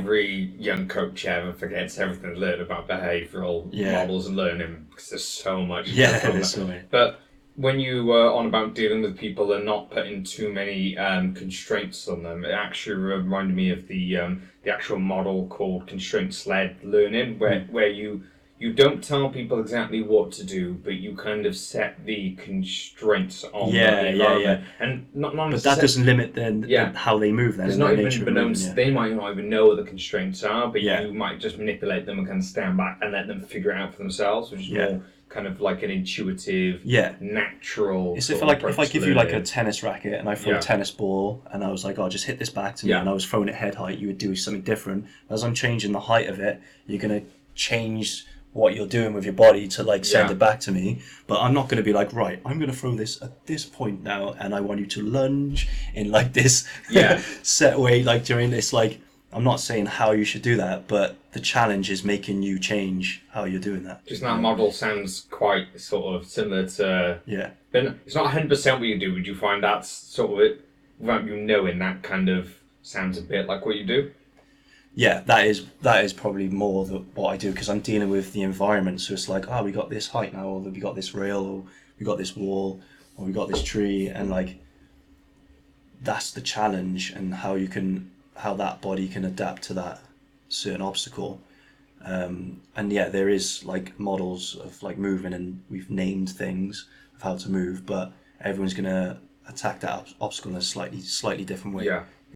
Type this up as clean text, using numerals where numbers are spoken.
every young coach ever forgets everything they learned about behavioural models and learning because there's so much. There's so many. But when you were on about dealing with people and not putting too many constraints on them, it actually reminded me of the actual model called constraints-led learning, where you don't tell people exactly what to do, but you kind of set the constraints on the environment. And but that doesn't limit how they move then. It's not even they might not even know what the constraints are, but you might just manipulate them and kind of stand back and let them figure it out for themselves, which is more kind of like an intuitive, natural. It's if I give you like a tennis racket and I throw a tennis ball and I was like, oh, just hit this back to me, and I was throwing it head height, you would do something different. As I'm changing the height of it, you're going to change what you're doing with your body to like send it back to me. But I'm not going to be like, right, I'm going to throw this at this point now and I want you to lunge in like this set way, like during this, like, I'm not saying how you should do that, but the challenge is making you change how you're doing that. Just that model sounds quite sort of similar to... But it's not 100% what you do. Would you find that's sort of it, without you knowing, that kind of sounds a bit like what you do? Yeah, that is probably more what I do, because I'm dealing with the environment. So it's like, we got this height now, or we got this rail, or we got this wall, or we got this tree, and like that's the challenge, and how that body can adapt to that certain obstacle. And there is like models of like movement, and we've named things of how to move, but everyone's gonna attack that obstacle in a slightly different way.